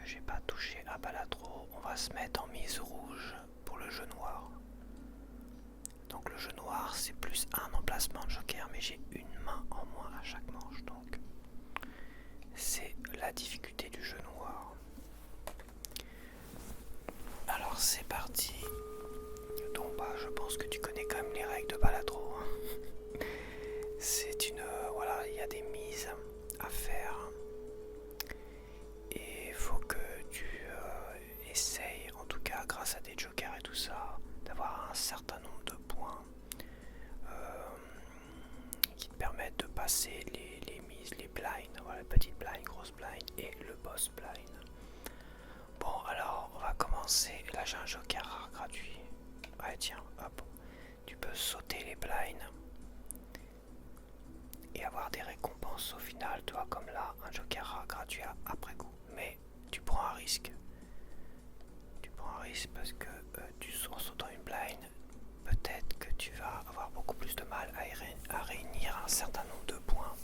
j'ai pas touché à Balatro, on va se mettre en mise rouge pour le jeu noir. Donc le jeu noir c'est plus un emplacement de joker, mais j'ai une main en moins à chaque manche, donc c'est la difficulté du jeu noir. Alors c'est parti. Donc je pense que tu connais quand même les règles de Balatro. C'est une... voilà, il y a des mises à faire. Et il faut que tu essayes, en tout cas grâce à des jokers et tout ça, d'avoir un certain nombre de points qui te permettent de passer les mises, les blinds, voilà, petite blind, grosse blind et le boss blind. Bon alors on va commencer, là j'ai un joker rare gratuit. Ouais tiens, hop, tu peux sauter les blinds et avoir des récompenses au final, tu vois, comme là, un joker rare gratuit après coup. Mais tu prends un risque. Tu prends un risque parce que en sautant une blind, peut-être que tu vas avoir beaucoup plus de mal à réunir un certain nombre de points.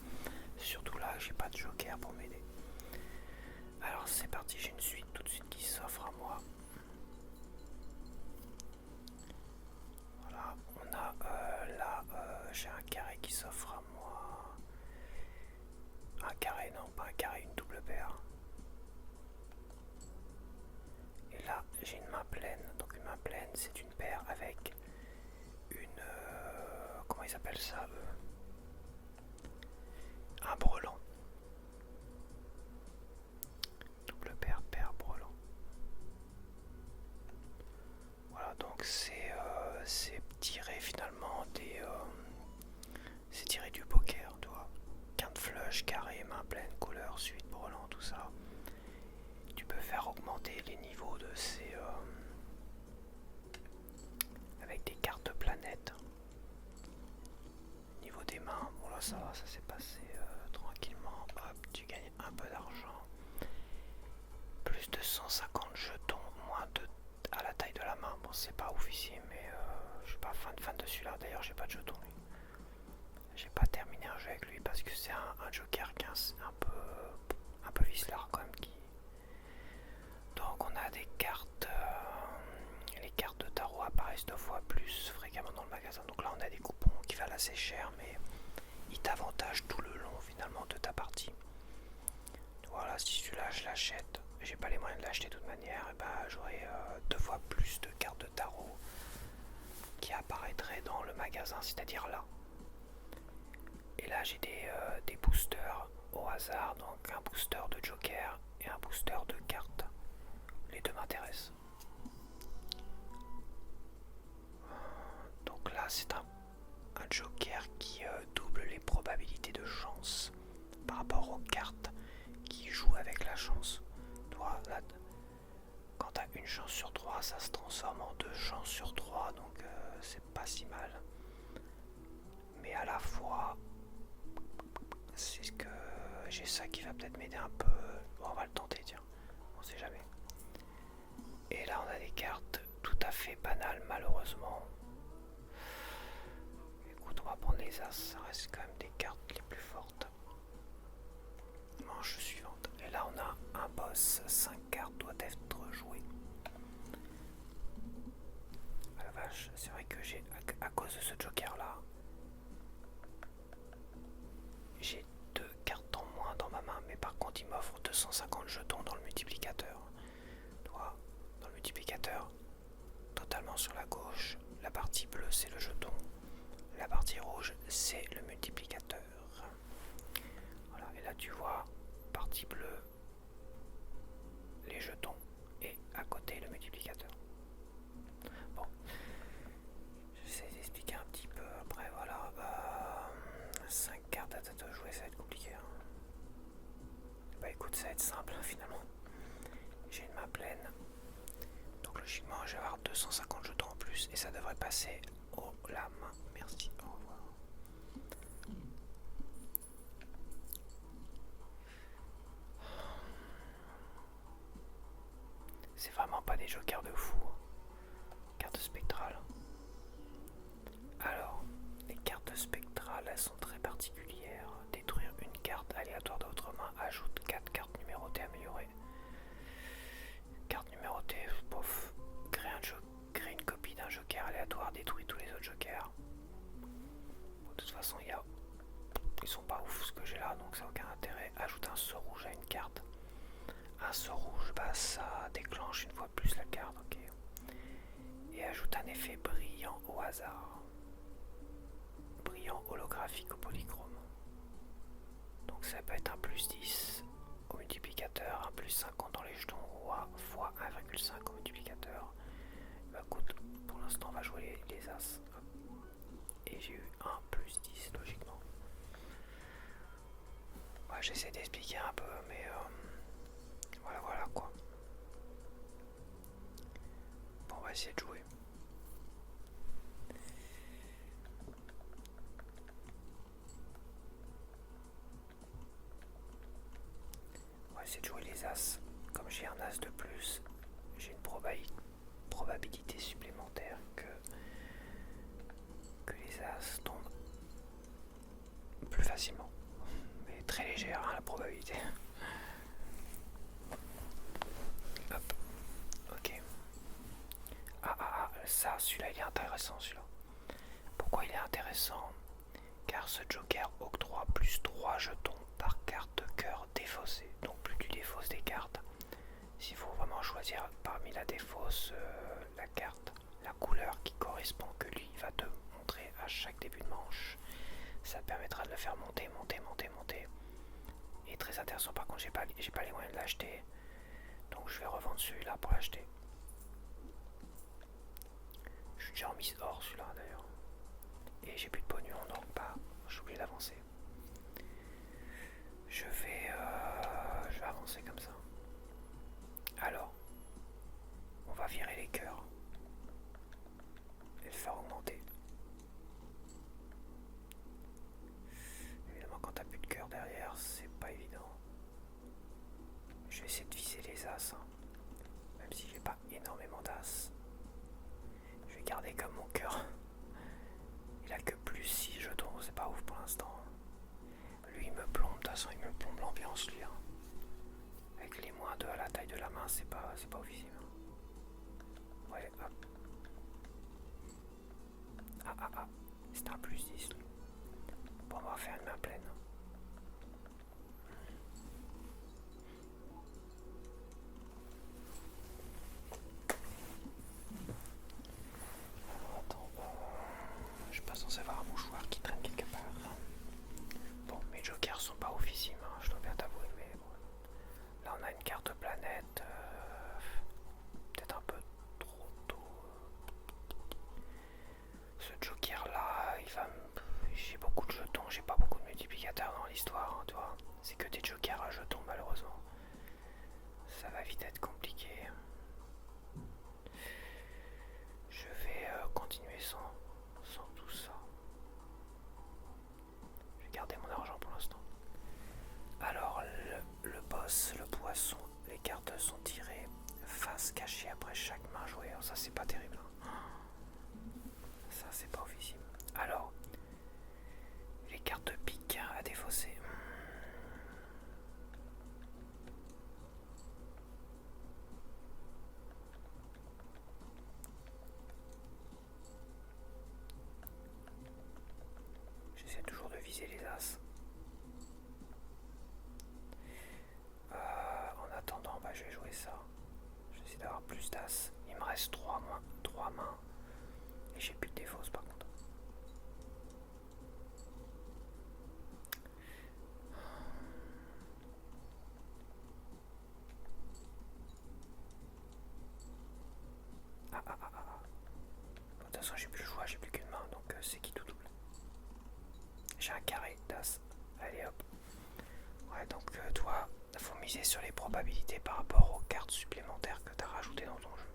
Surtout là, j'ai pas de joker pour m'aider. Alors c'est parti, j'ai une suite tout de suite qui s'offre à moi. Voilà, on a là, j'ai un carré qui s'offre à moi. Un carré, non, pas un carré, une double paire. Et là, j'ai une main pleine. Donc une main pleine, c'est une paire avec une... comment ils appellent ça un brelan. Double paire, paire, brelan. Voilà, donc c'est tiré finalement des... c'est tiré du poker, tu vois. Quinte flush, carré, main pleine, couleur, suite, brelan, tout ça. Tu peux faire augmenter les niveaux de ces... avec des cartes de planète. Niveau des mains, bon là ça va, ça s'est passé tranquillement. Hop, tu gagnes un peu d'argent. Plus de 150 jetons, moins de à la taille de la main. Bon, c'est pas ouf ici, mais je suis pas fan de celui-là. D'ailleurs, j'ai pas de jetons lui. J'ai pas terminé un jeu avec lui parce que c'est un joker qui est un peu vicelard quand même. Donc on a des cartes. Les cartes de tarot apparaissent 2 fois plus fréquemment dans le magasin. Donc là on a des coupons qui valent assez cher, mais ils t'avantagent tout le long finalement de ta partie. Voilà, si celui-là je l'achète, j'ai pas les moyens de l'acheter de toute manière, et bah j'aurai 2 fois plus de cartes de tarot qui apparaîtraient dans le magasin, c'est-à-dire là. Et là j'ai des boosters au hasard, donc un booster de joker et un booster de cartes. Les deux m'intéressent. Donc là c'est un joker qui double les probabilités de chance par rapport aux cartes qui jouent avec la chance. Toi, là, quand t'as une chance sur 3, ça se transforme en 2 chances sur 3, donc c'est pas si mal. Mais à la fois, c'est ce que j'ai ça qui va peut-être m'aider un peu. Bon, on va le tenter, tiens, on sait jamais. Et là, on a des cartes tout à fait banales, malheureusement. Écoute, on va prendre les as, ça reste quand même des cartes les plus fortes. Manche suivante. Et là, on a un boss, 5 cartes doit être joué. Ah la vache, c'est vrai que j'ai, à cause de ce joker là, j'ai 2 cartes en moins dans ma main, mais par contre il m'offre 250 jetons dans le multiplicateur. Toi, dans le multiplicateur, totalement sur la gauche, la partie bleue c'est le jeton, la partie rouge c'est le multiplicateur. Voilà, et là tu vois, partie bleue, les jetons, et à côté le multiplicateur. Bon, j'essaie d'expliquer un petit peu, après voilà, 5 cartes à jouer, ça va être compliqué. Hein. Bah écoute, ça va être simple finalement. J'ai une main pleine, donc logiquement je vais avoir 250 jetons en plus, et ça devrait passer au la main. Merci, au revoir. C'est vraiment pas des jokers de fou. Carte spectrale. Alors, les cartes spectrales, elles sont très particulières. Détruire une carte aléatoire de votre main ajoute 4 cartes numérotées améliorées. pinceau rouge, bah ça déclenche une fois de plus la carte, ok. Et ajoute un effet brillant au hasard. Brillant holographique au polychrome. Donc ça peut être un plus 10 au multiplicateur, un plus 50 dans les jetons ou fois 1,5 au multiplicateur. Bah écoute, pour l'instant on va jouer les As. Et j'ai eu un plus 10 logiquement. Ouais, j'essaie d'expliquer un peu, mais voilà quoi. Bon, on va essayer de jouer. On va essayer de jouer les As. Comme j'ai un As de plus, j'ai une probabilité supplémentaire que les As tombent plus facilement. Mais très légère hein, la probabilité. Hop, ok. Ça, celui-là il est intéressant celui-là. Pourquoi il est intéressant? Car ce joker octroie plus 3 jetons par carte de cœur défaussée. Donc plus tu défausses des cartes, s'il faut vraiment choisir parmi la défausse, la carte, la couleur qui correspond que lui va te montrer à chaque début de manche, ça permettra de le faire monter. Et très intéressant, par contre j'ai pas les moyens de l'acheter, donc je vais revendre celui-là pour l'acheter. Je suis déjà en mise hors celui-là d'ailleurs. Et j'ai plus de pognon, donc bah j'ai oublié d'avancer. Je vais avancer comme ça. Alors, on va virer les cœurs et le faire augmenter. Évidemment, quand t'as plus de cœur derrière, c'est pas évident. Je vais essayer de viser les As, hein. Même si j'ai pas énormément d'As. Je vais garder comme mon cœur. Il a que plus 6 jetons, c'est pas ouf pour l'instant. Lui il me plombe, de toute façon il me plombe l'ambiance lui. Hein. Avec les -2 à la taille de la main, c'est pas visible. Ouais, hop. C'est un plus 10 lui. Bon, on va faire une main pleine. Attends, je suis pas censé avoir un mouchoir qui traîne quelque part. Bon, mes jokers sont pas officiels, hein, je dois bien t'avouer, mais bon. Là on a une carte planète, peut-être un peu trop tôt. Ce joker là, j'ai beaucoup de jetons, j'ai pas beaucoup de multiplicateurs dans l'histoire, hein, tu vois. C'est que des jokers à jetons malheureusement. Ça va vite être compliqué. Je vais continuer sans tout ça. Je vais garder mon argent pour l'instant. Alors le boss, le poisson, les cartes sont tirées face cachée après chaque main jouée. Alors, ça c'est pas terrible. Hein. Ça c'est pas officiel. Alors, les cartes de pique à défausser. J'essaie toujours de viser les As. En attendant, bah, je vais jouer ça. J'essaie d'avoir plus d'As. Il me reste 3 mains. Et j'ai plus de défausse par contre. De toute façon, j'ai plus le choix, j'ai plus qu'une main, donc c'est qui tout double. J'ai un carré d'As. Allez hop. Ouais, donc toi, faut miser sur les probabilités par rapport aux cartes supplémentaires que tu as rajoutées dans ton jeu.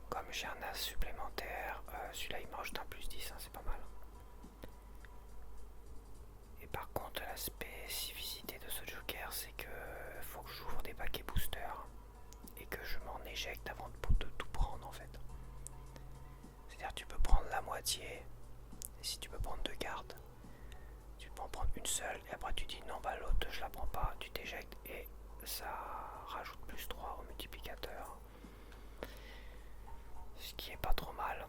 Comme j'ai un As supplémentaire, celui-là il me rajoute un plus 10, hein, c'est pas mal. Et par contre, la spécificité de ce joker, c'est que faut que j'ouvre des paquets boosters et que je m'en éjecte avant de tout prendre en fait. C'est-à-dire tu peux prendre la moitié, et si tu peux prendre 2 cartes, tu peux en prendre une seule, et après tu dis non, bah l'autre je la prends pas, tu t'éjectes, et ça rajoute plus 3 au multiplicateur. Ce qui est pas trop mal.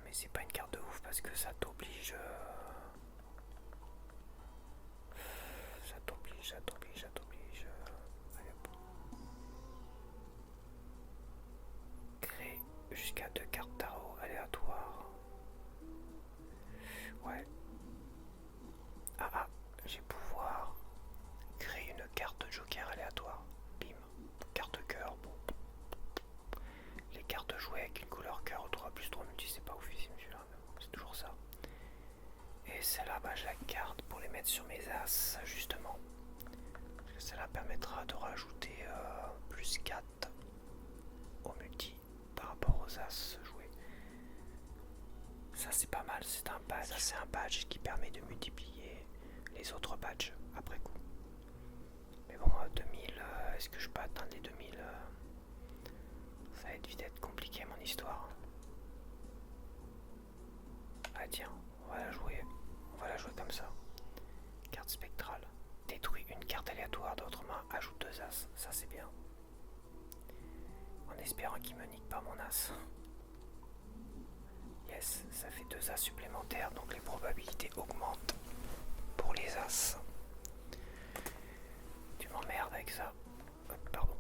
Mais c'est pas une carte de ouf parce que ça t'oblige. Ça t'oblige jusqu'à 2 cartes tarot aléatoires. Ouais. Ah, j'ai pouvoir créer une carte joker aléatoire. Bim. Carte cœur. Bon. Les cartes jouées avec une couleur cœur au 3+3 multi, c'est pas oufissime celui-là, mais bon, c'est toujours ça. Et celle-là, bah, je la garde pour les mettre sur mes as, justement. Parce que celle-là permettra de rajouter plus 4 au multi par rapport aux as joués. Ça, c'est pas mal, c'est un badge. Ça, c'est un badge qui permet de multiplier les autres badges après coup. Mais bon, 2000, est-ce que je peux atteindre les 2000 ça va vite être compliqué mon histoire. Ah tiens, on va la jouer comme ça. Carte spectrale. Détruit une carte aléatoire de votre main, ajoute 2 as. Ça c'est bien. En espérant qu'il me nique pas mon as. Yes, ça fait 2 as supplémentaires, donc les probabilités augmentent pour les as. Tu m'emmerdes avec ça. Pardon.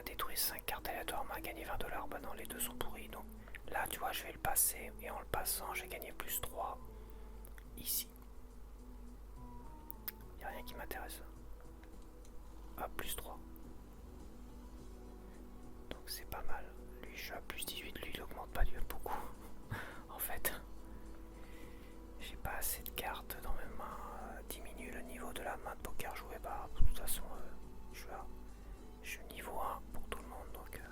Détruire 5 cartes aléatoirement, gagner 20 $. Bah non, les deux sont pourris. Donc là, tu vois, je vais le passer. Et en le passant, j'ai gagné plus 3 ici. Il n'y a rien qui m'intéresse. Ah, plus 3. Donc c'est pas mal. Lui, je suis à plus 18. Lui, il augmente pas beaucoup. En fait, j'ai pas assez de cartes dans mes mains. Diminue le niveau de la main de poker jouée. Bah, de toute façon, je suis niveau 1 pour tout le monde. Donc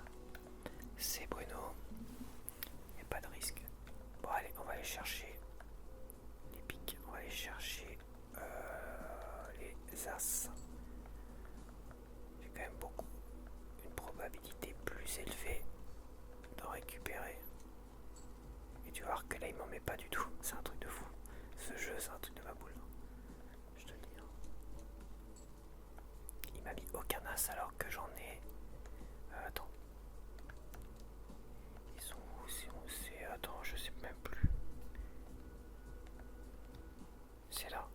c'est Bruno. Il n'y a pas de risque. Bon, allez, on va aller chercher les piques. On va aller chercher les as. J'ai quand même une probabilité plus élevée d'en récupérer. Et tu vas voir que là il m'en met pas du tout. C'est un truc de fou. Ce jeu c'est un truc de ma boule. Je te le dis. Il m'a mis aucun as alors que j'en ai. Attends. Ils sont où? C'est. Attends, je sais même plus. C'est là.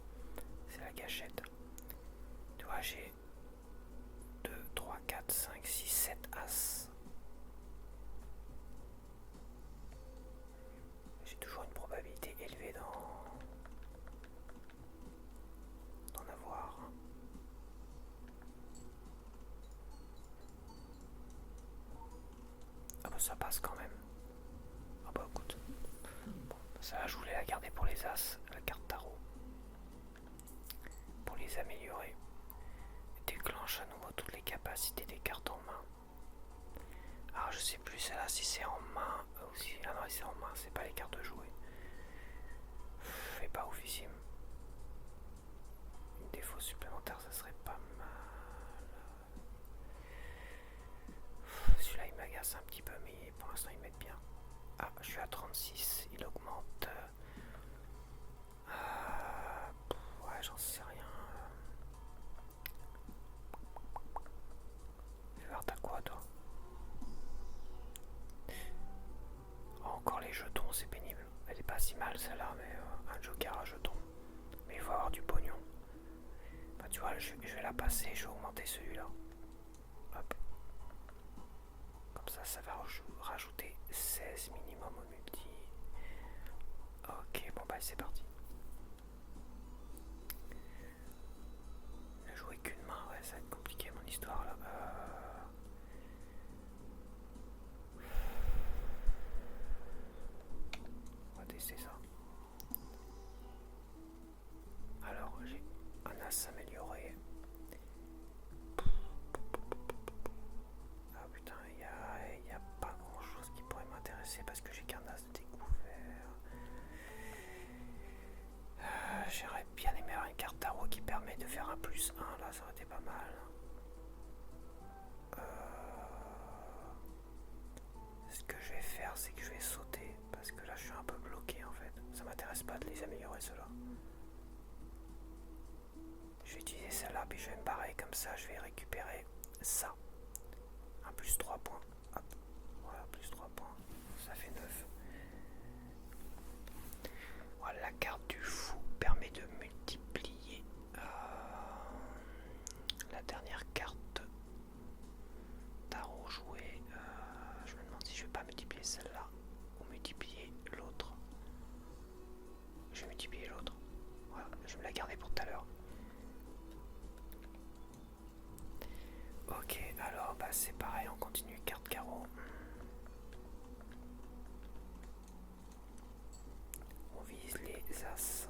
C'est la gâchette. Tu vois, j'ai 2, 3, 4, 5, 6, 7 as. J'ai toujours une probabilité élevée d'en avoir. Ah bah ça passe quand même. Ah bah écoute. Bon, ça je voulais la garder pour les as, la carte tarot. Pour les améliorer. Déclenche à nouveau toutes les capacités des cartes en main. Alors je sais plus celle-là si c'est en main ou si. Ah non, c'est en main, c'est pas les cartes jouées. C'est pas oufissime. Une défaut supplémentaire, ça serait pas mal. Celui-là il m'agace un petit peu, mais pour l'instant il m'aide bien. Ah, je suis à 36, il augmente. Ouais, j'en sais rien. Je vais voir, t'as quoi toi? Oh, encore les jetons, c'est pénible. Elle est pas si mal celle-là, mais un joker à jetons. Mais il faut avoir du pognon. Bah tu vois, je vais la passer, je vais augmenter celui-là. Hop. Comme ça va rajouter 16 minimum au multi. Ok, bon bah c'est parti. Ne jouer qu'une main, ouais, ça va être compliqué mon histoire là. On va tester ça. Alors j'ai un as amélioré. Ah putain, il y a pas grand chose qui pourrait m'intéresser parce que j'ai qu'un as découvert. J'aurais bien aimé avoir une carte tarot qui permet de faire un plus 1, là ça aurait été pas mal. Ce que je vais faire, c'est que je vais sauter parce que là je suis un peu bloqué en fait. Ça m'intéresse pas de les améliorer ceux-là. Je vais utiliser celle-là puis je vais me barrer comme ça, je vais récupérer ça. Un plus 3 points. Hop. Voilà, plus 3 points. Ça fait 9. Voilà, la carte du fou permet de multiplier la dernière carte tarot jouée. Je me demande si je vais pas multiplier multiplier celle-là ou multiplier l'autre. Je vais multiplier l'autre. Voilà, je vais me la garder pour tout à l'heure. Ok, alors bah c'est pareil, on continue carte carreau. On vise les as.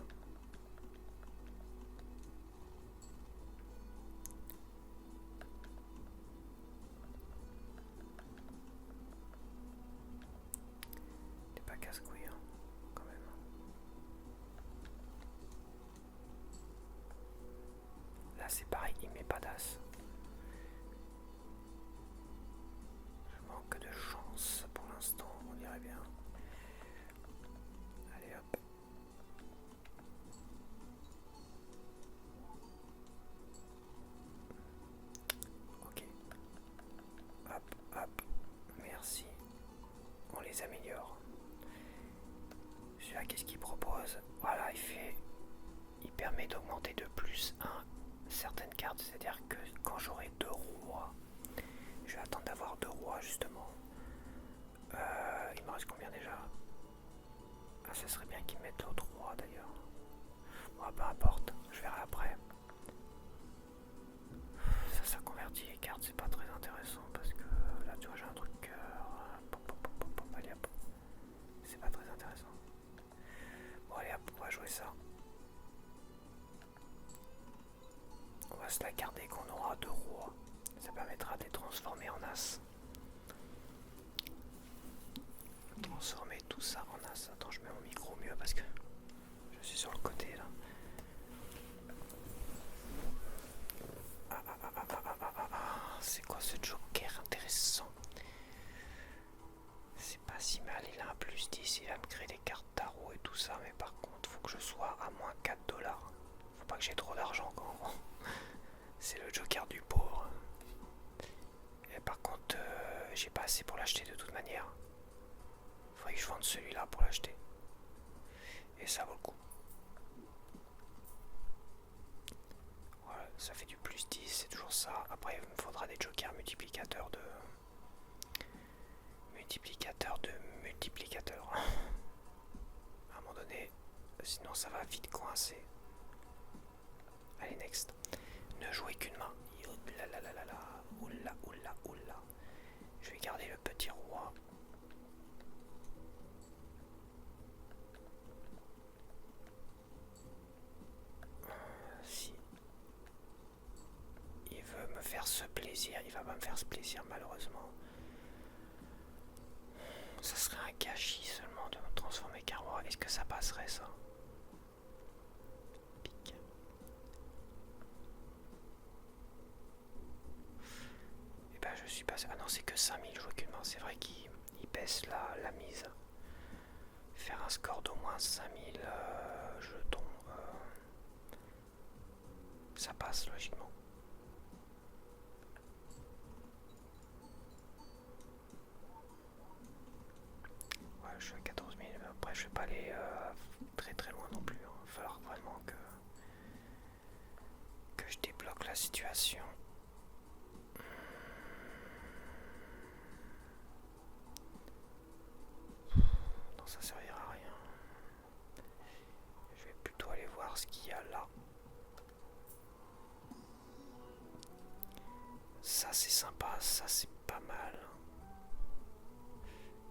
T'es pas casse-couille, hein, quand même. Là c'est pareil, il met pas d'as. Je manque de chance pour l'instant, on dirait bien. Allez hop. Ok. Hop, hop. Merci. On les améliore. Celui-là, qu'est-ce qu'il propose? Voilà, il permet d'augmenter de plus 1 certaines cartes, c'est-à-dire que quand j'aurai 2 rois, je vais attendre d'avoir 2 rois justement. Il me reste combien déjà? Ah, ça serait bien qu'ils mettent l'autre roi d'ailleurs. Bon, peu importe, je verrai après. Ça convertit les cartes, c'est pas très intéressant parce que là tu vois j'ai un truc allez hop. C'est pas très intéressant. Bon allez hop, on va jouer ça. On va se la garder qu'on aura 2 rois. Ça permettra de les transformer en as. Transformer tout ça en as. Attends, je mets mon micro mieux parce que je suis sur le côté là. C'est quoi ce joker intéressant? C'est pas si mal, il a un plus 10, il va me créer des cartes tarot et tout ça, mais par contre, faut que je sois à moins 4$. Faut pas que j'ai trop d'argent quand c'est le joker du pauvre. Et par contre, j'ai pas assez pour l'acheter de toute manière. Faudrait que je vende celui-là pour l'acheter. Et ça vaut le coup. Voilà, ça fait du plus 10, c'est toujours ça. Après, il me faudra des jokers multiplicateurs de... multiplicateurs. À un moment donné, sinon ça va vite coincer. Allez, next. Ne jouez qu'une main. Oula, oula, oula. Je vais garder le petit roi. Si il veut me faire ce plaisir, il va pas me faire ce plaisir malheureusement. Ça serait un gâchis seulement de me transformer qu'un roi. Est-ce que ça passerait ça? Pique. Et ben je suis passé. Ah non, c'est que 5000 jouer qu'une main. C'est vrai qu'il baisse la mise. Faire un score d'au moins 5000 jetons. Ça passe logiquement. Ouais, je suis à 14 000. Après, je vais pas aller très très loin non plus. Il va falloir vraiment que je débloque la situation. Non, ça servira à rien. Je vais plutôt aller voir ce qu'il y a là. Ça c'est sympa, ça c'est pas mal.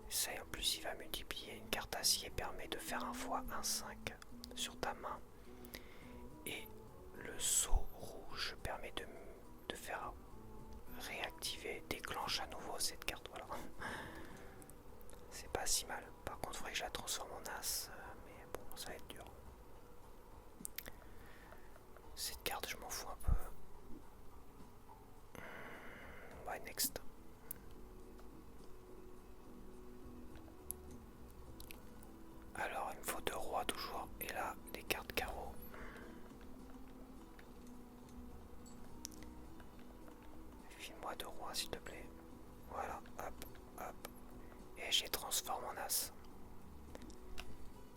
Ça en plus il va multiplier. Une carte acier permet de faire un fois 1,5 sur ta main. Et le saut rouge permet de faire réactiver, déclenche à nouveau cette carte. Voilà. C'est pas si mal. Par contre il faudrait que je la transforme en as. Mais bon, ça va être dur. Cette carte je m'en fous un peu. Ouais, next. Alors, il me faut 2 rois toujours. Et là, des cartes carreaux. File-moi 2 rois, s'il te plaît. Voilà, hop, hop. Et j'ai transformé en as.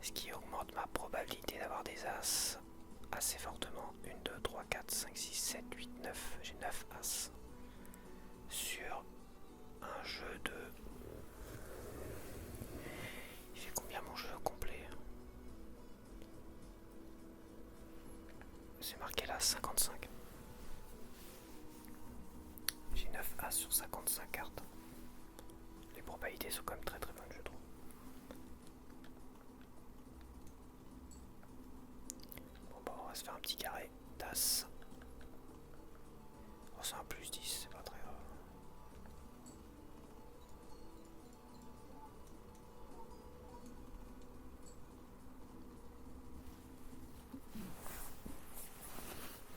Ce qui augmente ma probabilité d'avoir des as assez fortement. 1, 2, 3, 4, 5, 6, 7, 8, 9. J'ai 9 as. Sur un jeu de 1 sur 55 cartes. Les probabilités sont quand même très très bonnes, je trouve. Bon bah on va se faire un petit carré d'as. Oh, c'est un plus 10, c'est pas très grave.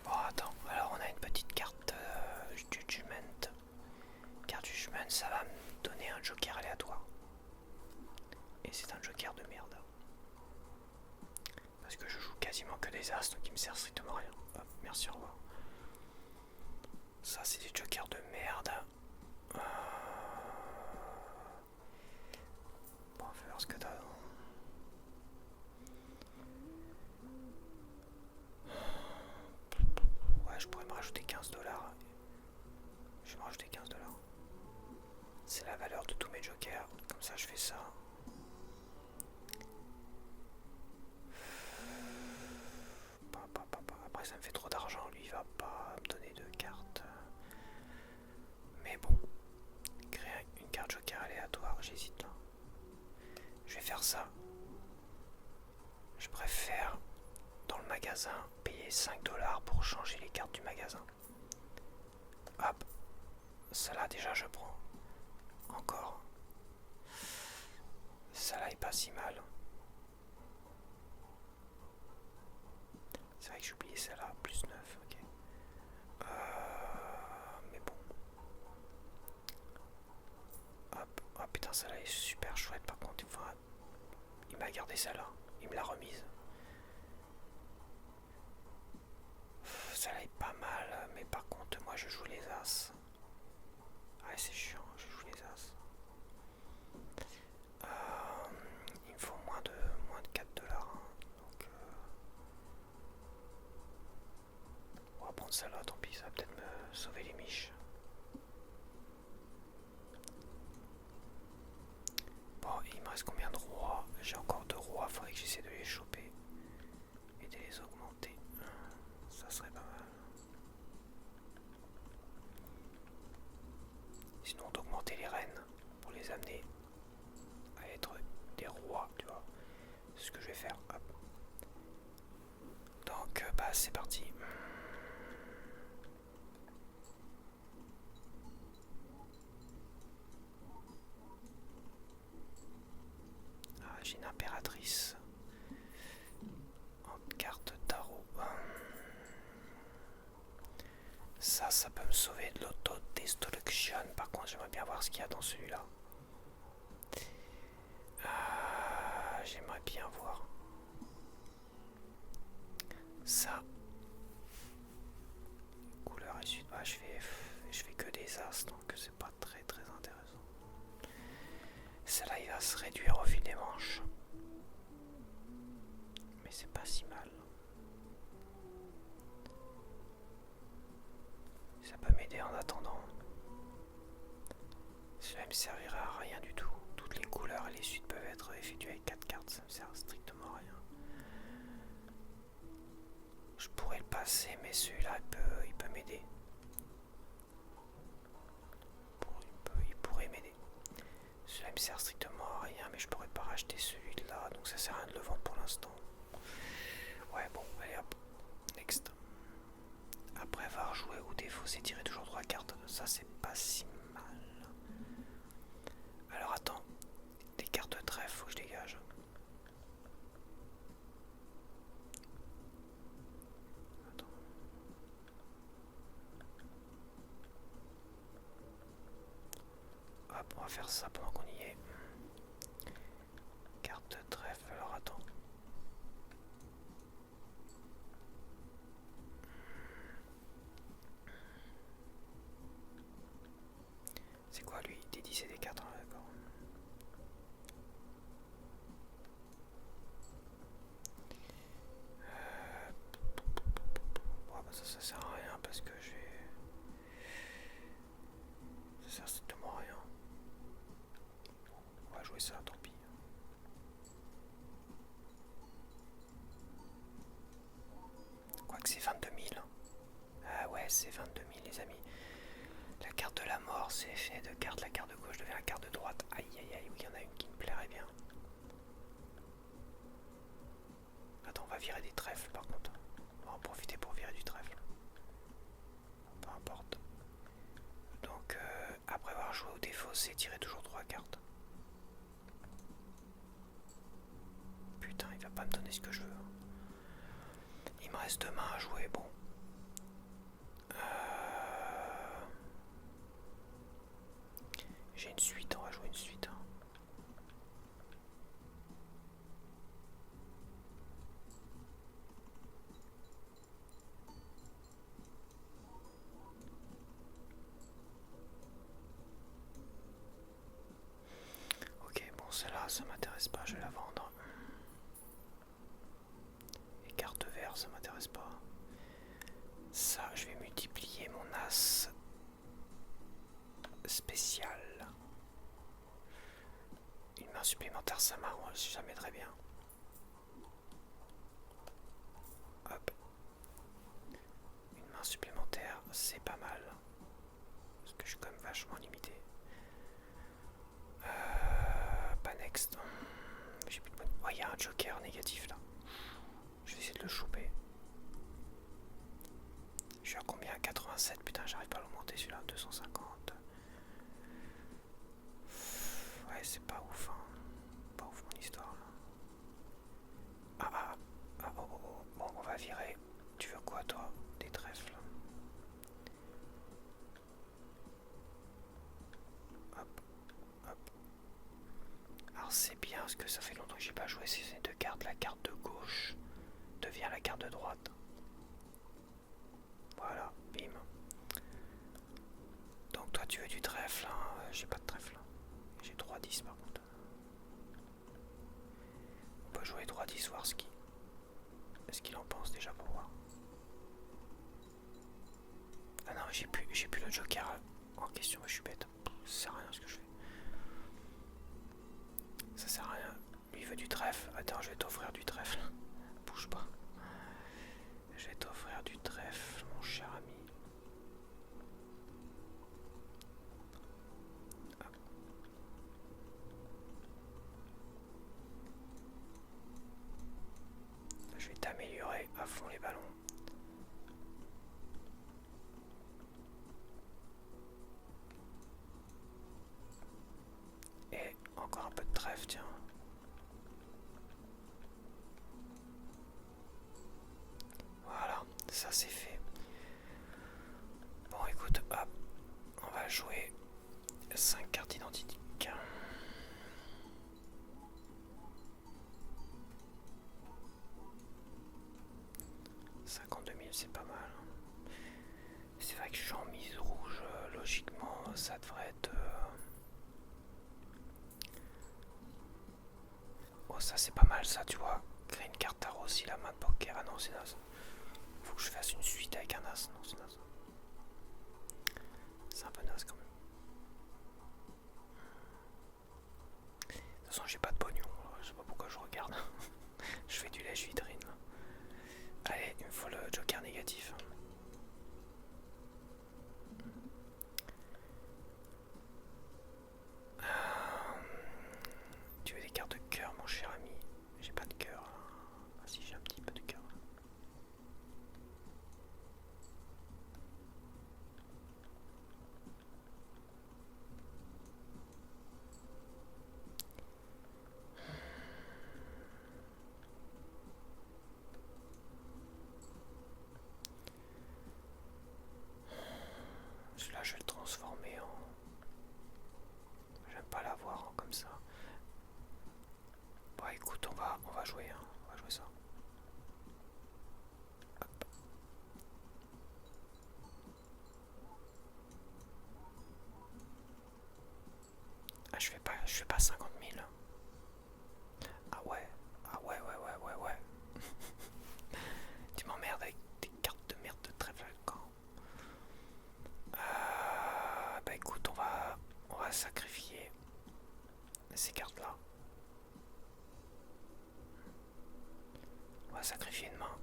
Bon attends, alors on a une petite carte judgment. Carte judgment, ça va me donner un joker aléatoire. Et c'est un joker de merde. Parce que je joue quasiment que des as, donc il me sert strictement rien. Hop, merci, au revoir. Ça c'est des jokers de merde. Bon, on va voir ce que t'as. Ouais, je pourrais me rajouter 15$. Je vais me rajouter 15$. C'est la valeur de tous mes jokers. Comme ça, je fais ça. Après, ça me fait trop d'argent. Lui, il va pas me donner de cartes. Mais bon. Créer une carte joker aléatoire, j'hésite. Je vais faire ça. Je préfère, dans le magasin, payer 5$ pour changer les cartes du magasin. Hop. Celle-là, déjà, je prends. Encore. Celle-là est pas si mal. C'est vrai que j'ai oublié celle-là, plus 9, ok. Mais bon. Hop, oh putain, celle-là est super chouette par contre. Enfin, il m'a gardé celle-là, il me l'a remise. Celle-là est pas mal, mais par contre, moi je joue les as. Ah, c'est chiant, je joue les as. Il me faut moins de 4$. Hein, donc, on va prendre celle-là, tant pis, ça va peut-être me sauver les miches. Bon, il me reste combien de rois? J'ai encore 2 rois, faudrait que j'essaie de les choper et de les augmenter. Ça serait pas mal. Sinon d'augmenter les reines pour les amener à être des rois, tu vois. C'est ce que je vais faire. Hop. Donc bah c'est parti. Ah, j'ai une impératrice en carte tarot. Ça peut me sauver de l'auto-destruction. Par contre, j'aimerais bien voir ce qu'il y a dans celui-là. J'aimerais bien voir ça. Couleur et suite. Bah, je fais que des as, donc c'est pas très très intéressant. Celle-là, il va se réduire au fil des manches. Mais c'est pas si mal. Ça peut m'aider en attendant. Cela me servira à rien du tout. Toutes les couleurs et les suites peuvent être effectuées avec 4 cartes. Ça me sert strictement à rien. Je pourrais le passer, mais celui-là, il peut m'aider. Il pourrait m'aider. Celui-là me sert strictement à rien, mais je pourrais pas racheter celui-là. Donc ça sert à rien de le vendre pour l'instant. Ouais, bon, allez hop. Next. Après avoir joué au défaut, c'est tirer toujours 3 cartes. Ça, c'est pas si mal. Alors attends. Des cartes de trèfle, faut que je dégage. Attends. Hop, on va faire ça pendant qu'on y est. Carte de trèfle, alors attends. C'est quoi lui? Des 10 et des 4, hein, d'accord. Bon, bah ça sert à rien parce que je vais... Ça sert strictement à rien. On va jouer ça, tant pis. Quoique c'est 22 000. Ah ouais, c'est 22 000 les amis. La carte de la mort, c'est de carte, la carte de gauche devient la carte de droite. Aïe aïe aïe, oui, il y en a une qui me plairait bien. Attends, on va virer des trèfles par contre. On va en profiter pour virer du trèfle. Peu importe. Donc, après avoir joué au défaut, c'est tirer toujours 3 cartes. Putain, il va pas me donner ce que je veux. Il me reste 2 mains à jouer, bon. J'ai une suite, on va jouer une suite. Ok, bon, celle-là, ça m'intéresse pas, je vais la vendre. Et carte verte, ça m'intéresse pas. Ça, je vais multiplier mon as spécial. Une main supplémentaire, ça m'arrange jamais très bien. Hop. Une main supplémentaire, c'est pas mal. Parce que je suis quand même vachement limité. Pas next. J'ai plus de bonne. Oh, il y a un joker négatif là. Je vais essayer de le choper. Je suis à combien? 87. Putain, j'arrive pas à l'augmenter celui-là. 250. Ouais, c'est pas ouf. Hein. Pas ouf mon histoire là. Oh. Bon, on va virer. Tu veux quoi toi? Des trèfles. Hop. Alors c'est bien parce que ça fait longtemps que j'ai pas joué ces 2 cartes. La carte de gauche devient la carte de droite. Voilà, bim. Donc toi tu veux du trèfle, hein. J'ai pas de trèfle. J'ai 3-10 par contre. On peut jouer 3-10, voir ce qu'il en pense déjà pour voir. Ah non, j'ai plus le joker en question, je suis bête. Ça sert à rien ce que je fais. Ça sert à rien. Lui il veut du trèfle. Attends, je vais t'offrir du trèfle. Bouge pas. Je vais t'offrir du trèfle, mon cher ami. Hop. Je vais t'améliorer à fond les ballons. Et encore un peu de trèfle, tiens. Voilà, ça c'est fait. Bon écoute, hop, on va jouer 5 cartes identiques. 52 000, c'est pas mal. C'est vrai que je suis en mise rouge, logiquement ça devrait être... Oh ça c'est pas mal ça, tu vois. Créer une carte tarot aussi, la main de poker. Ah non c'est naze. Faut que je fasse une suite avec un as. Non c'est naze. C'est un peu naze quand même. De toute façon j'ai pas de pognon, je sais pas pourquoi je regarde. Je fais du lèche-vitrine. Allez, il me faut le joker négatif. Tu veux des cartes de cœur, mon cher ami? J'ai pas de cœur. Ah si, j'ai un petit peu de cœur. Celui-là, je vais le transformer en... J'aime pas l'avoir comme ça. Bon, écoute, on va jouer, hein. On va jouer ça. Hop. Ah, je fais pas 50 000. Ah ouais, ouais. Tu m'emmerdes avec des cartes de merde de trèfle à camp. Bah écoute, on va sacrifier ces cartes là. On va sacrifier une main.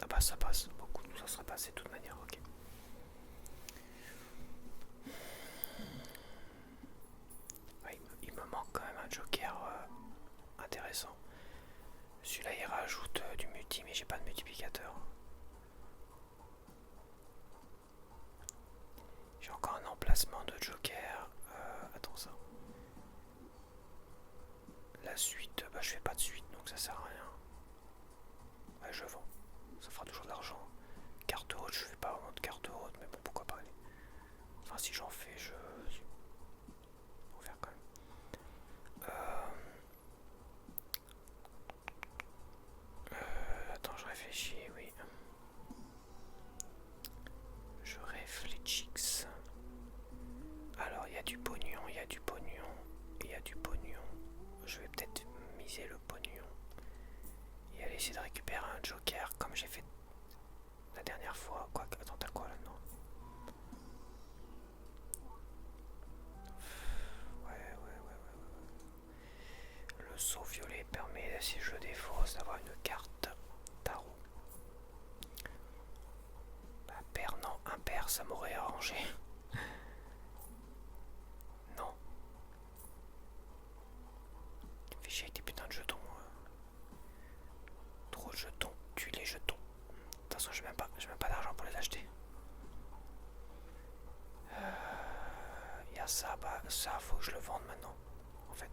Ah bah ça passe. Beaucoup, ça sera passé de toute manière, ok. Ouais, il me manque quand même un joker intéressant. Celui-là il rajoute du multi, mais j'ai pas de multiplicateur. J'ai encore un emplacement de joker. Attends ça. La suite, bah je fais pas de suite donc ça sert à rien. Ouais, je vends. Ça fera toujours de l'argent. Carte haute, je fais pas vraiment de carte haute, mais bon, pourquoi pas. Enfin, si j'en fais, je. Faut faire quand même. Attends, je réfléchis, oui. Je réfléchis. Alors, il y a du pognon, il y a du pognon, il y a du pognon. Je vais peut-être miser le pognon et aller essayer de récupérer un joker comme j'ai fait la dernière fois. Quoi, attends, t'as quoi là-dedans? Ouais. Le saut violet permet, si je le défausse, d'avoir une carte tarot. Bah, pair, non, impair, ça m'aurait arrangé. Non. Fais chier avec tes putains de jetons. Trop de jetons, tue les jetons. De toute façon, j'ai même pas d'argent pour les acheter. Il y a ça, bah ça faut que je le vende maintenant. En fait,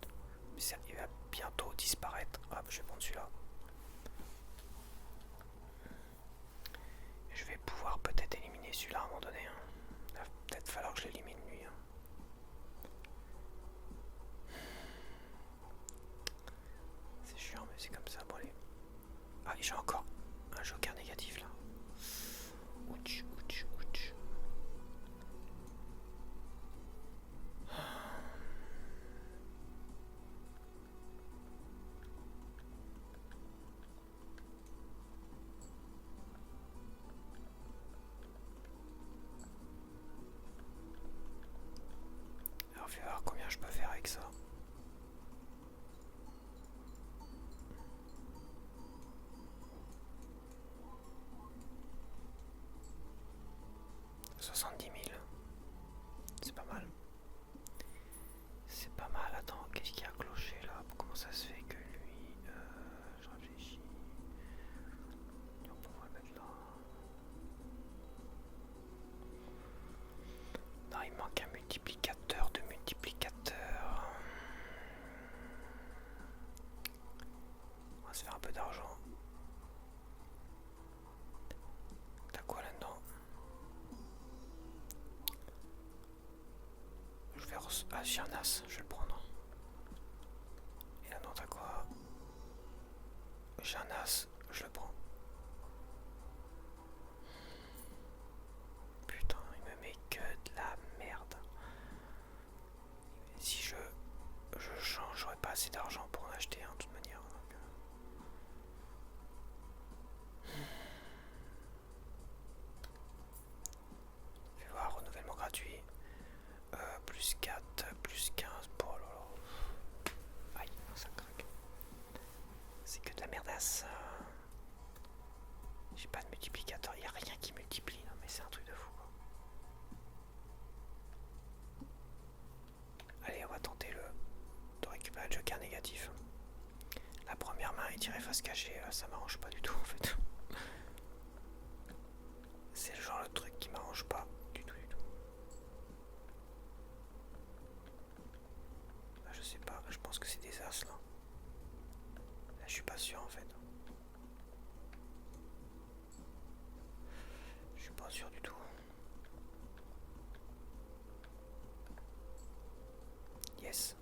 il va bientôt disparaître. Hop, je vais prendre celui-là. Je vais pouvoir peut-être éliminer celui-là à un moment donné. Hein. Il va peut-être falloir que je l'élimine lui. Hein. C'est chiant, mais c'est comme ça. Bon, allez. Ah, j'ai encore un joker négatif là. Ouch. Alors, je vais voir combien je peux faire avec ça. C'est pas mal. C'est pas mal. Attends, qu'est-ce qui a cloché là? Comment ça se fait que lui... je réfléchis. On pourrait le mettre là. Non, il manque un multiplicateur de multiplicateur. On va se faire un peu d'argent. T'as quoi là-dedans? Je vais... Ah, j'ai un as, je vais le prendre. Et là-dedans, t'as quoi? J'ai un as, je le prends. Putain, il me met que de la merde. Si je change, j'aurais pas assez d'argent pour en acheter un de toute manière. Donc... Je vais voir, renouvellement gratuit. Plus 4, plus 15. Oh là là. Aïe, ça craque. C'est que de la merdasse. J'ai pas de multiplicateur, y a rien qui multiplie. Non mais c'est un truc de fou quoi. Allez, on va tenter de récupérer le joker négatif. La première main est tirée face cachée, ça m'arrange pas du tout en fait. C'est le genre de truc qui m'arrange pas du tout. Bah, je sais pas, je pense que c'est des as là. Là je suis pas sûr en fait. Je suis pas sûr du tout. Yes.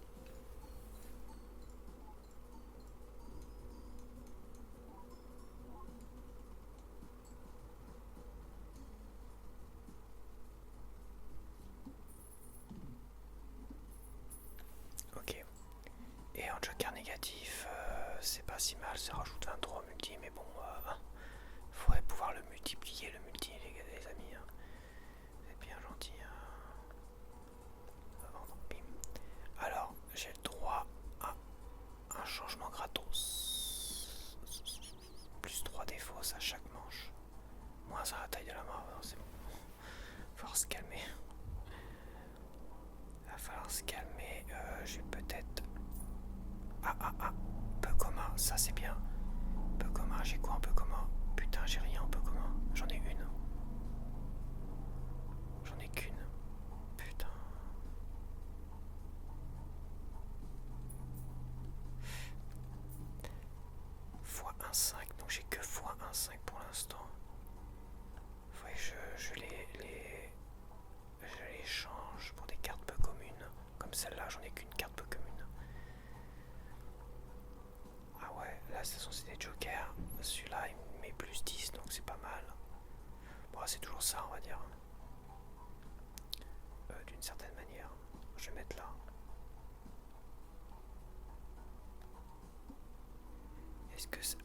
falloir se calmer. Va falloir se calmer. Je vais peut-être... Ah, peu commun, ça c'est bien. Peu commun, j'ai quoi en peu commun? Putain, j'ai rien en peu commun. J'en ai une. J'en ai qu'une. Putain. x 1,5, donc j'ai que x 1,5 pour l'instant. Ouais, je les change pour des cartes peu communes. Comme celle-là, j'en ai qu'une carte peu commune. Ah ouais, là ce sont des jokers. Celui-là il met plus 10, donc c'est pas mal. Bon, c'est toujours ça, on va dire. D'une certaine manière. Je vais mettre là. Est-ce que c'est...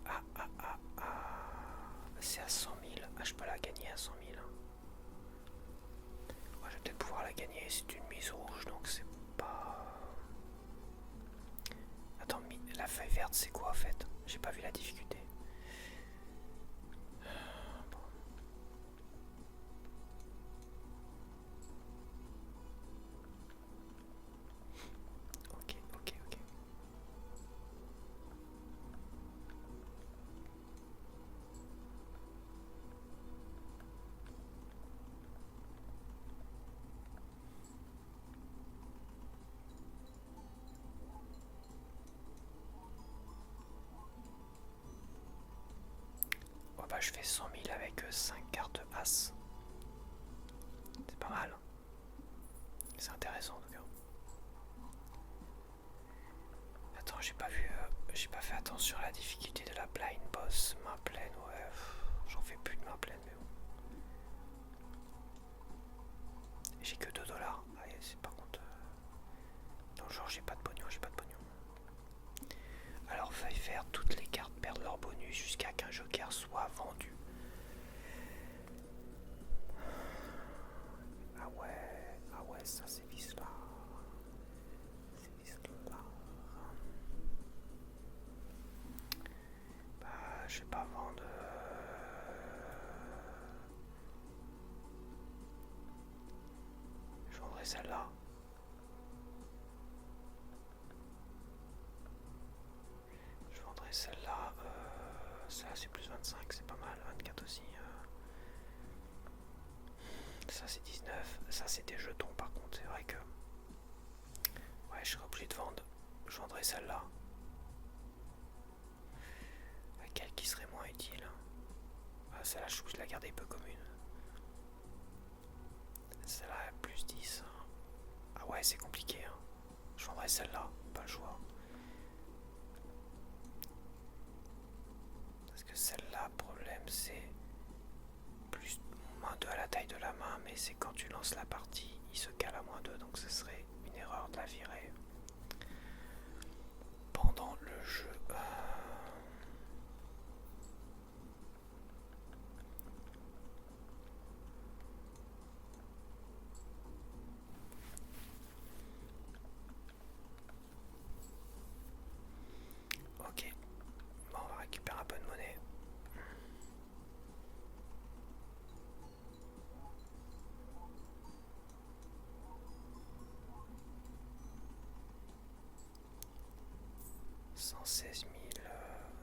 C'est à 100 000. Ah, je peux la gagner à 100 000. Ouais, je vais peut-être pouvoir la gagner. C'est une mise rouge, donc c'est pas... Attends, la feuille verte, c'est quoi en fait? J'ai pas vu la difficulté. Bon. Ok. Oh bah je fais 100 000 avec 5 cartes As. C'est pas mal. C'est intéressant en tout cas. Attends, j'ai pas vu, j'ai pas fait attention à la difficulté de la blind boss. Main pleine, ouais. J'en fais plus de main pleine, mais bon. J'ai que 2 $. Ah, c'est par contre. Dans le genre, j'ai pas de pognon. Alors, feuille verte, toutes les cartes perdent leur bonus jusqu'à qu'un joker soit vendu. Ah ouais, ça c'est vice-là. Bah, je vais pas vendre. Je vendrai celle-là. Celle-là. Ça c'est plus 25, c'est pas mal. 24 aussi. Ça c'est 19. Ça c'est des jetons par contre. C'est vrai que. Ouais, je serais obligé de vendre. Je vendrai celle-là. Laquelle qui serait moins utile? Celle-là, je trouve que je la garder peu commune. Celle-là, plus 10. Ah ouais, c'est compliqué. Je vendrai celle-là, pas le choix. Parce que celle-là, problème, c'est plus -2 à la taille de la main, mais c'est quand tu lances la partie, il se cale à -2, donc ce serait une erreur de la virer pendant le jeu. Ok, bon, on va récupérer un peu de monnaie.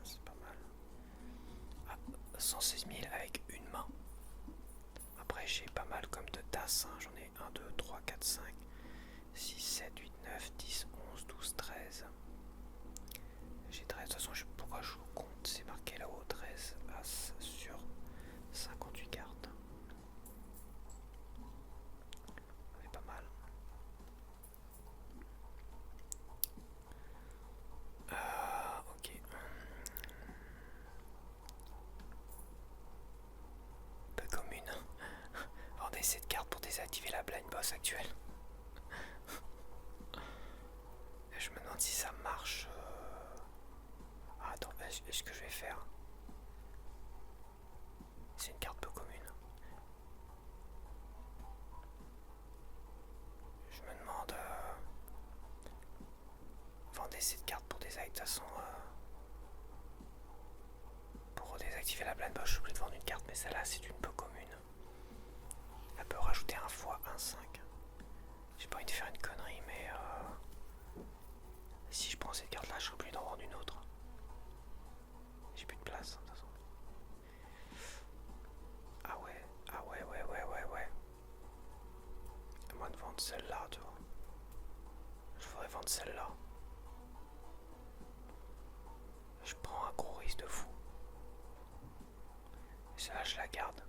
C'est pas mal. 116 000 avec une main. Après j'ai pas mal comme de tasses, j'en ai 1, 2, 3, 4, 5, 6, 7, 8, 9, 10, 11, 12, 13. J'ai 13, de toute façon pourquoi je compte, c'est marqué là-haut 13 As sur 58 cartes. C'est pas mal. Ok. Peu commune. Vendez cette carte pour désactiver la blind boss actuelle. Je me demande si ça marche. Attends, est-ce que je vais faire? C'est une carte peu commune. Je me demande. Vendez cette carte pour désactiver. De toute façon, pour désactiver la blind boss, je suis obligé de vendre une carte, mais celle-là c'est une peu commune. La peut rajouter un fois 1,5. J'ai pas envie de faire une connerie, mais si je prends cette carte là, je serai obligé d'en vendre une autre. J'ai plus de place, de toute façon. Ah ouais, ah ouais, ouais, ouais, ouais, ouais. À moins de vendre celle-là, tu vois. Je voudrais vendre celle-là. Je prends un gros risque de fou. Et celle-là, je la garde.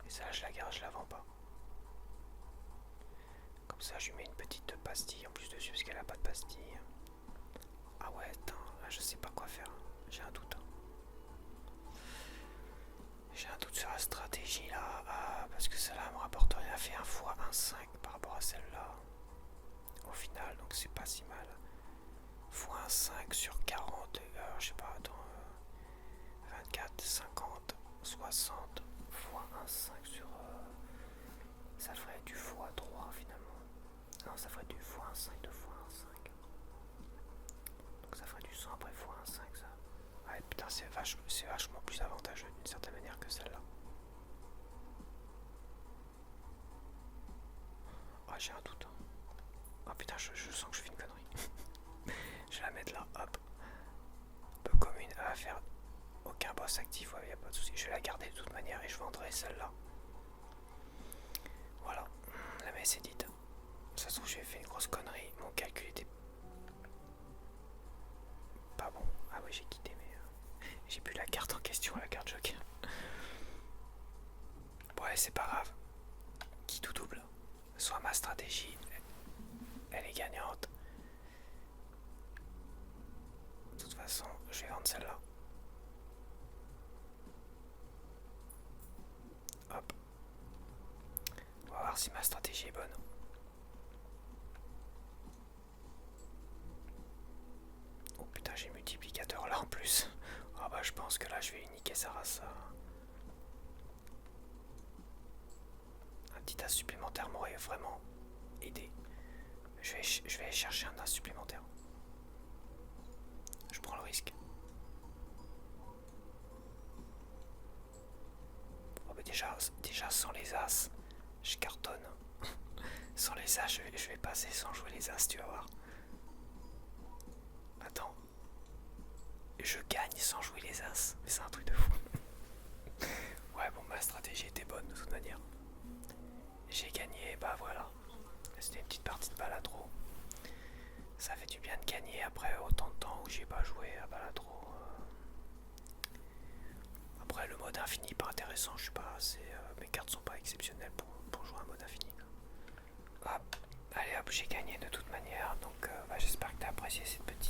Et celle-là, je la garde, je la vends pas. Comme ça, je lui mets une petite pastille en plus dessus parce qu'elle a pas de pastille. Ah ouais, attends, je sais pas quoi faire. J'ai un doute. J'ai un doute sur la stratégie là. Parce que celle-là me rapporte rien. Elle fait 1 fois 1,5 par rapport à celle-là. Au final, donc c'est pas si mal. Fois 1,5 sur 40. Je sais pas, attends. 24, 50, 60 fois 1,5 sur... ça ferait du fois 3 finalement. Non, ça ferait du fois 1,5, 2 fois 1,5. Donc ça ferait du 100 après fois 1,5 ça. Ouais, putain, c'est vachement plus avantageux d'une certaine manière que celle-là. Ah, j'ai un doute. Ah putain, je sens que je fais une connerie. Je vais la mettre là, hop. Peu commune, elle va faire aucun boss actif, ouais, y a pas de souci. Je vais la garder de toute manière et je vendrai celle-là. Voilà, la messe est dite. Ça se trouve, j'ai fait une grosse connerie. Mon calcul était pas bon. Ah oui, j'ai quitté, mais j'ai plus la carte en question, la carte joker. Ouais, c'est pas grave. Qui tout double. Soit ma stratégie, elle est gagnante. De toute façon, je vais vendre celle-là. Hop. On va voir si ma stratégie est bonne. Oh putain, j'ai multiplicateur là en plus. Ah bah je pense que là je vais niquer sa race. Un petit as supplémentaire m'aurait vraiment aidé. Je vais aller chercher un as supplémentaire. Je prends le risque. Oh bah déjà sans les as, je cartonne. Sans les as, je vais passer sans jouer les as, tu vas voir. Attends. Je gagne sans jouer les as. Mais c'est un truc de fou. Ouais, bon, ma stratégie était bonne de toute manière. J'ai gagné, bah voilà. C'était une petite partie de Balatro. Ça fait du bien de gagner après autant de temps où j'ai pas joué à Balatro. Après, le mode infini, pas intéressant. Je suis pas assez. Mes cartes sont pas exceptionnelles pour jouer un mode infini. Hop, allez hop, j'ai gagné de toute manière. Donc, bah, j'espère que t'as apprécié cette petite